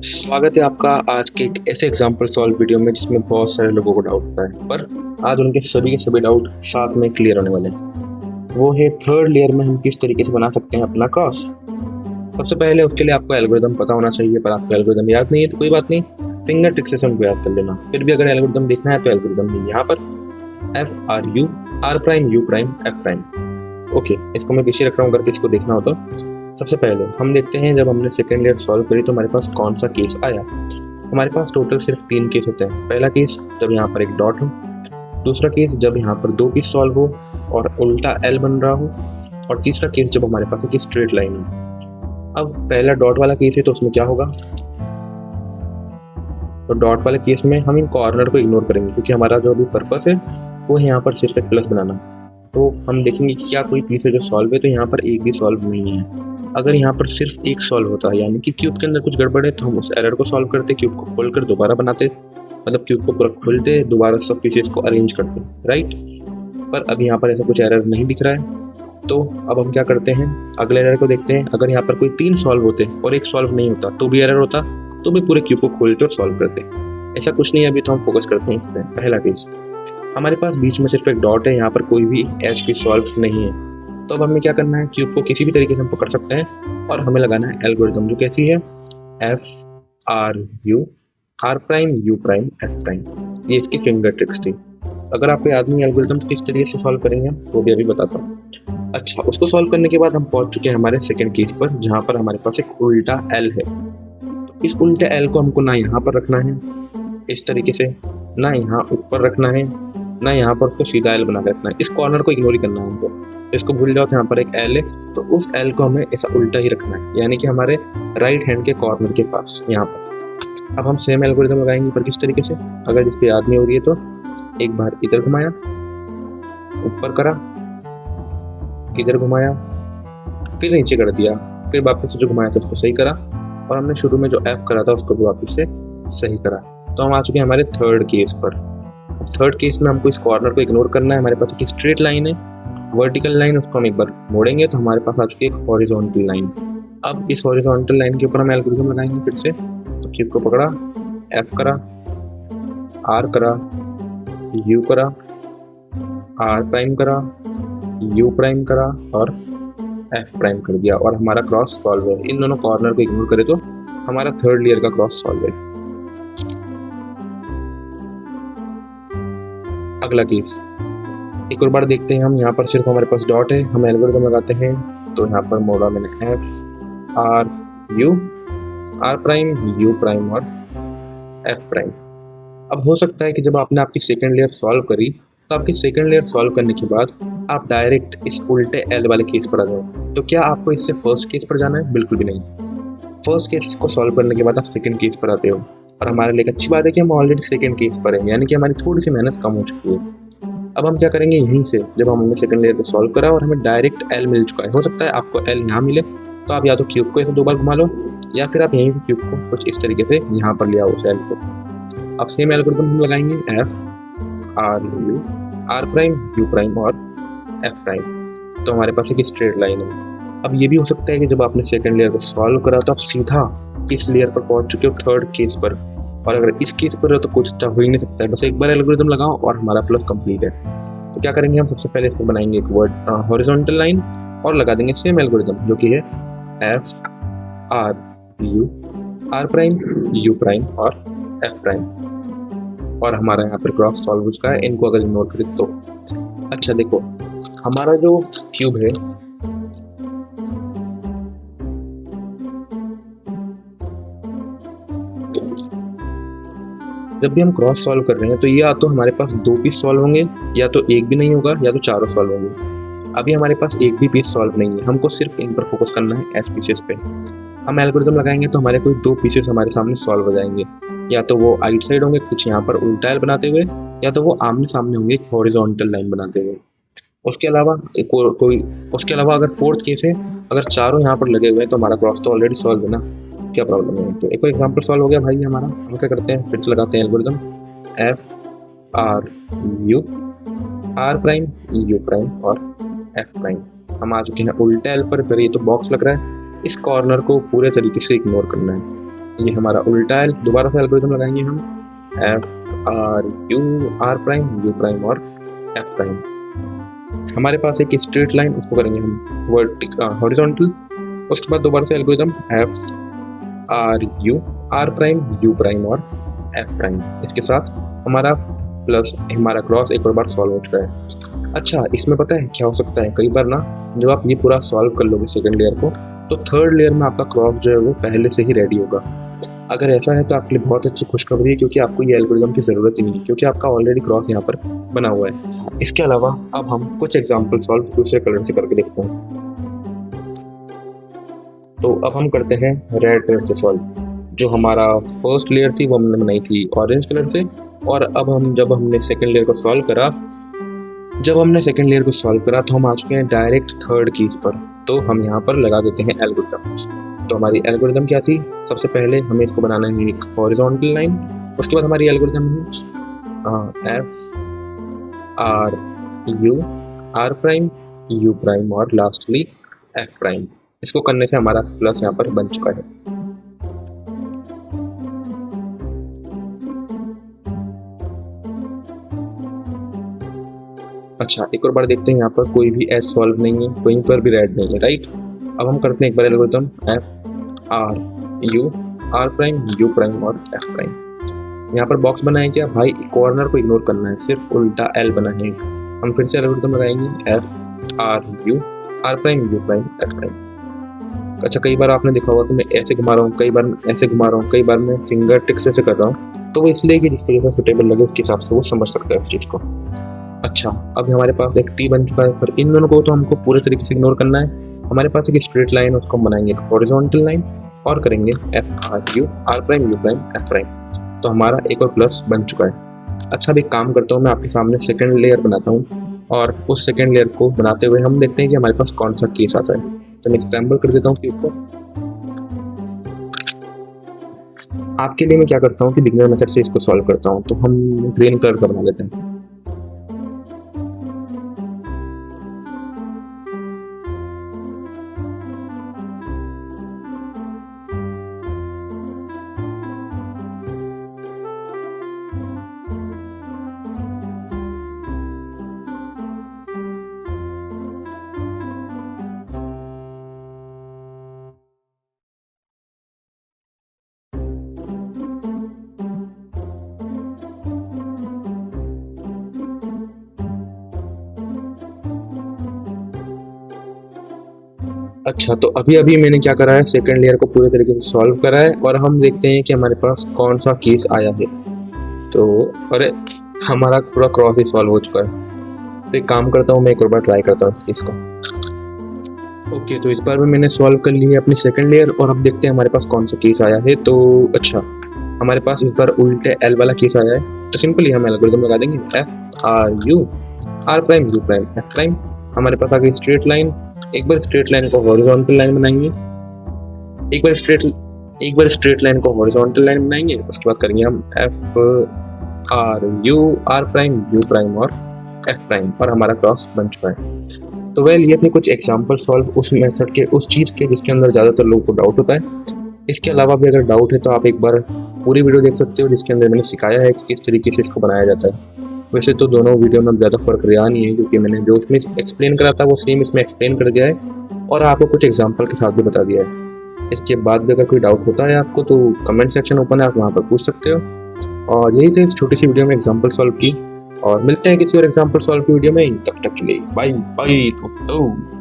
स्वागत है आपका आज के एक ऐसे एग्जाम्पल सॉल्व वीडियो में जिसमें बहुत सारे लोगों को डाउट होता है, पर आज उनके सभी के सभी डाउट साथ में क्लियर होने वाले हैं। वो है थर्ड लेयर में हम किस तरीके से बना सकते हैं अपना क्रॉस। सबसे पहले उसके लिए आपको एल्गोरिदम पता होना चाहिए, पर आपको एल्गोरिदम याद नहीं है तो कोई बात नहीं, फिंगर ट्रिक से उनको याद कर लेना। फिर भी अगर एल्गोरिदम देखना है तो एल्गोरिदम है यहाँ पर FRU R prime U prime F prime. Okay, इसको मैं पीछे रख रहा हूँ अगर किसी को देखना हो तो। सबसे पहले हम देखते हैं जब हमने सेकेंड लेयर सॉल्व करी तो हमारे पास कौन सा केस आया। हमारे पास टोटल सिर्फ 3 केस होते हैं। पहला केस जब यहाँ पर एक डॉट हो, दूसरा केस जब यहाँ पर 2 पीस सॉल्व हो और उल्टा L बन रहा हो, और तीसरा केस जब हमारे पास एक स्ट्रेट लाइन हो। अब पहला डॉट वाला केस है तो उसमें क्या होगा, तो डॉट वाले केस में हम इन कॉर्नर को इग्नोर करेंगे क्योंकि हमारा जो अभी पर्पस है वो है यहाँ पर सिर्फ एक प्लस बनाना। तो हम देखेंगे कि क्या कोई पीस है जो सॉल्व है, तो यहाँ पर एक भी सॉल्व नहीं है। अगर यहाँ पर सिर्फ एक सॉल्व होता है यानी कि क्यूब के अंदर कुछ गड़बड़ है तो हम उस एरर को सॉल्व करते, क्यूब को खोलकर दोबारा बनाते, मतलब क्यूब को पूरा खोलते, दोबारा सब पीसेस को अरेंज करते, राइट। पर अब यहाँ पर ऐसा कुछ एरर नहीं दिख रहा है, तो अब हम क्या करते हैं, अगले एरर को देखते हैं। अगर यहाँ पर कोई 3 सॉल्व होते और एक सॉल्व नहीं होता तो भी एरर होता, तो भी पूरे क्यूब को खोलते और सॉल्व करते। ऐसा कुछ नहीं है, अभी तो हम फोकस करते हैं इस पर। पहला केस हमारे पास बीच में सिर्फ एक डॉट है, यहाँ पर कोई भी एच की सॉल्व नहीं है। तो अब हमें क्या करना है, क्यूब को किसी भी तरीके से हम पकड़ सकते हैं और हमें लगाना है एल्गोरिदम, जो कैसी है FRU R prime U prime F prime. ये इसकी फिंगर ट्रिक्स थी। अगर आपको याद नहीं एल्गोरिदम तो किस तरीके से सॉल्व करेंगे वो भी अभी बताता हूँ। अच्छा, उसको सॉल्व करने के बाद हम पहुंच चुके हैं हमारे सेकंड केस पर, जहाँ पर हमारे पास एक उल्टा L है। तो इस उल्टे L को हमको ना यहाँ पर रखना है इस तरीके से, ना यहाँ ऊपर रखना है, ना यहाँ पर उसको सीधा L बना के रखना है। इस कॉर्नर को इग्नोर ही करना है हमको। इसको भूल जाओ तो यहाँ पर एक L है, तो उस L को हमें ऐसा उल्टा ही रखना है, यानी कि हमारे राइट हैंड के कॉर्नर के पास यहाँ पर। अब हम सेम एल्गोरिथम लगाएंगे, पर किस तरीके से, अगर जिसको याद नहीं हो रही है तो एक बार इधर घुमाया, ऊपर करा, इधर घुमाया, फिर नीचे कर दिया, फिर वापस से जो घुमाया था उसको सही करा, और हमने शुरू में जो F करा था उसको भी वापस से सही करा। तो हम आ चुके हैं हमारे थर्ड केस पर। थर्ड केस में हमको इस कॉर्नर को इग्नोर करना है। हमारे पास एक स्ट्रेट लाइन है, वर्टिकल लाइन, उसको हम एक बार मोड़ेंगे तो हमारे पास आ चुकी है एक हॉरिजॉन्टल लाइन। अब इस हॉरिजॉन्टल लाइन के ऊपर हम एल्गोरिथम लगाएंगे फिर से। तो क्यूब को पकड़ा, F करा, R करा, U करा, R प्राइम करा, U प्राइम करा और F प्राइम कर दिया, और हमारा क्रॉस सॉल्व है। इन दोनों कॉर्नर को इग्नोर करें तो हमारा थर्ड लेयर का क्रॉस सॉल्व है। अगला केस एक और बार देखते हैं हम। यहाँ पर सिर्फ हमारे पास डॉट है, हम एल्गोरिथम लगाते हैं। तो यहाँ पर मोड़ा मैंने FRU R prime U prime और F प्राइम। अब हो सकता है कि जब आपने आपकी सेकेंड लेयर सॉल्व करी तो आपकी सेकेंड लेयर सॉल्व करने के बाद आप डायरेक्ट इस उल्टे L वाले केस पर आ जाओ। तो क्या आपको इससे फर्स्ट केस पर जाना है? बिल्कुल भी नहीं। फर्स्ट केस को सॉल्व करने के बाद आप सेकेंड केस पर आते हो, और हमारे लिए अच्छी बात है कि हम ऑलरेडी सेकेंड केस पर हैं, यानी कि हमारी थोड़ी सी मेहनत कम हो चुकी है। अब हम क्या करेंगे, यहीं से जब हमने सेकंड लेयर को सॉल्व करा और हमें डायरेक्ट L मिल चुका है, हो सकता है आपको L यहाँ मिले तो आप या तो क्यूब को ऐसे 2 बार घुमा लो, या फिर आप यहीं से क्यूब को कुछ इस तरीके से यहाँ पर ले आओ उस L को। अब सेम एल्गोरिथम हम लगाएंगे FRU R prime U prime और F प्राइम। तो हमारे पास एक स्ट्रेट लाइन है। अब ये भी हो सकता है कि जब आपने सेकंड लेयर को सॉल्व करा तो आप सीधा इस लेयर पर पहुंच चुके हो थर्ड केस पर, और अगर इस केस पर हो तो कुछ हो ही नहीं सकता है। बस एक बार एल्गोरिथम लगाओ और हमारा प्लस कंप्लीट है। तो क्या करेंगे, हम सबसे पहले इसको बनाएंगे एक हॉरिजॉन्टल लाइन और लगा देंगे सेम एल्गोरिथम, जो कि है FRU R prime U prime और F प्राइम, और हमारा यहाँ पर क्रॉस सॉल्व हो चुका है। इनको अगर इग्नोर करें तो अच्छा देखो, हमारा जो क्यूब है जब भी हम क्रॉस सॉल्व कर रहे हैं तो ये या तो हमारे पास 2 पीस सॉल्व होंगे, या तो एक भी नहीं होगा, या तो चारों सॉल्व होंगे। अभी हमारे पास एक भी पीस सॉल्व नहीं है, हमको सिर्फ इन पर फोकस करना है एस पीसेस पे। हम एल्गोरिथम लगाएंगे तो हमारे कोई 2 पीसेस हमारे सामने सॉल्व हो जाएंगे, या तो वो आइट साइड होंगे कुछ यहाँ पर उल्टा एल बनाते हुए, या तो वो आमने सामने होंगे एक हॉरिजॉन्टल लाइन बनाते हुए। उसके अलावा अगर फोर्थ केस है, अगर चारों यहाँ पर लगे हुए हैं तो हमारा क्रॉस तो ऑलरेडी सॉल्व है ना, क्या प्रॉब्लम है। तो एक एग्जांपल सॉल्व हो गया भाई हमारा। हम क्या करते हैं, फिर से लगाते हैं algorithm FRU R prime U prime और F प्राइम। हम आ चुके हैं उल्टे एल पर। फिर ये तो बॉक्स लग रहा है, इस कॉर्नर को पूरे तरीके से इग्नोर करना है। ये हमारा उल्टा है, दोबारा से एल्गोरिथम लगाएंगे हम F R U R prime U prime और एफ प्राइम। हमारे पास एक स्ट्रेट लाइन, उसको करेंगे हम हॉरिजॉन्टल। उसके बाद दोबारा से algorithm F R prime U prime और एफ प्राइम। इसके साथ हमारा प्लस हमारा क्रॉस एक और बार सॉल्व हो चुका है। अच्छा, इसमें पता है क्या हो सकता है, कई बार ना जब आप ये पूरा सॉल्व कर लोगे सेकंड लेयर को, तो थर्ड लेयर में आपका क्रॉस जो है वो पहले से ही रेडी होगा। अगर ऐसा है तो आपके लिए बहुत अच्छी खुशखबरी है, क्योंकि आपको ये एल्गोरिथम की ज़रूरत ही नहीं है, क्योंकि आपका ऑलरेडी क्रॉस यहाँ पर बना हुआ है। इसके अलावा अब हम कुछ एग्जाम्पल सॉल्व दूसरे कलर से करके देखते हैं। तो अब हम करते हैं रेड कलर से सॉल्व। जो हमारा फर्स्ट लेयर थी वो हमने बनाई थी ऑरेंज कलर से, और अब जब हमने सेकंड लेयर को सॉल्व करा तो हम आ चुके हैं डायरेक्ट थर्ड कीज पर। तो हम यहाँ पर लगा देते हैं एल्गोरिथम। तो हमारी एल्गोरिथम क्या थी, सबसे पहले हमें इसको बनाना है एक हॉरिजॉन्टल लाइन। उसके बाद हमारी एल्गोरिथम है एफ आर यू प्राइम और लास्टली एफ प्राइम। इसको करने से हमारा प्लस यहाँ पर बन चुका है। अच्छा, एक और बार देखते हैं, यहाँ पर कोई भी एस सॉल्व नहीं है, कहीं पर भी रेड नहीं है, राइट। अब हम करते हैं एक बार algorithm F R prime U prime और एफ प्राइम। यहाँ पर बॉक्स बनाए क्या भाई, कॉर्नर को इग्नोर करना है, सिर्फ उल्टा एल बना है। हम फिर से एल्गोरिथम लगाएंगे F R prime U prime F prime. अच्छा, कई बार आपने देखा होगा कि मैं ऐसे घुमा रहा हूँ, कई बार ऐसे घुमा रहा हूँ, कई बार मैं फिंगर टिक्स ऐसे कर रहा हूँ, तो वो इसलिए कि जिसको जैसा सुटेबल लगे उसके हिसाब से वो समझ सकता है उस चीज़ को। अच्छा, अब हमारे पास एक टी बन चुका है, पर इन दोनों को तो हमको पूरे तरीके से इग्नोर करना है। हमारे पास एक स्ट्रेट लाइन है, उसको हम बनाएंगे एक हॉरिजॉन्टल लाइन और करेंगे F R prime U prime F prime. तो हमारा एक और प्लस बन चुका है। अच्छा, अब एक काम करता हूँ, मैं आपके सामने सेकंड लेयर बनाता हूँ, और उस सेकंड लेयर को बनाते हुए हम देखते हैं कि हमारे पास कौन सा केस आता है। तो मैं स्क्रैम्बल कर देता हूँ केस को। आपके लिए मैं क्या करता हूँ कि बिगिनर मेथड से इसको सॉल्व करता हूँ। तो हम ग्रीन कलर का बना लेते हैं। अच्छा, तो अभी अभी मैंने क्या करा है, सेकंड लेयर को पूरे तरीके से सॉल्व करा है, और हम देखते हैं कि हमारे पास कौन सा केस आया है। तो अरे, हमारा पूरा क्रॉस ही सॉल्व हो चुका है। तो एक काम करता हूँ, मैं एक और बार ट्राई करता हूँ इसको। ओके, तो इस बार भी मैंने सॉल्व कर ली है अपनी सेकंड लेयर, और अब देखते हैं हमारे पास कौन सा केस आया है। तो अच्छा, हमारे पास इस बार उल्टे एल वाला केस आया है। तो सिंपली हम एल्गोरिथम लगा देंगे F R prime U prime F prime. हमारे पास आ गई स्ट्रेट लाइन। एक बार स्ट्रेट लाइन को हॉरिजॉन्टल लाइन बनाएंगे, एक बार स्ट्रेट लाइन को हॉरिजॉन्टल लाइन बनाएंगे। उसके बाद करेंगे हम F R prime U prime और एफ प्राइम, और हमारा क्रॉस बन चुका है। तो वेल, ये थे कुछ एग्जांपल सॉल्व उस मेथड के, उस चीज़ के जिसके अंदर ज़्यादातर लोगों को डाउट होता है। इसके अलावा भी अगर डाउट है तो आप एक बार पूरी वीडियो देख सकते हो, जिसके अंदर मैंने सिखाया है कि किस तरीके से इसको बनाया जाता है। वैसे तो दोनों वीडियो में ज़्यादा फर्क रहा नहीं है, क्योंकि मैंने जो उसमें एक्सप्लेन करा था वो सेम इसमें एक्सप्लेन कर दिया है, और आपको कुछ एग्जांपल के साथ भी बता दिया है। इसके बाद भी अगर कोई डाउट होता है आपको, तो कमेंट सेक्शन ओपन है, आप वहाँ पर पूछ सकते हो। और यही थे इस छोटी सी वीडियो में एग्जांपल सॉल्व की, और मिलते हैं किसी और एग्जांपल सॉल्व की वीडियो में। तब तक के लिए बाय बाय दोस्तों।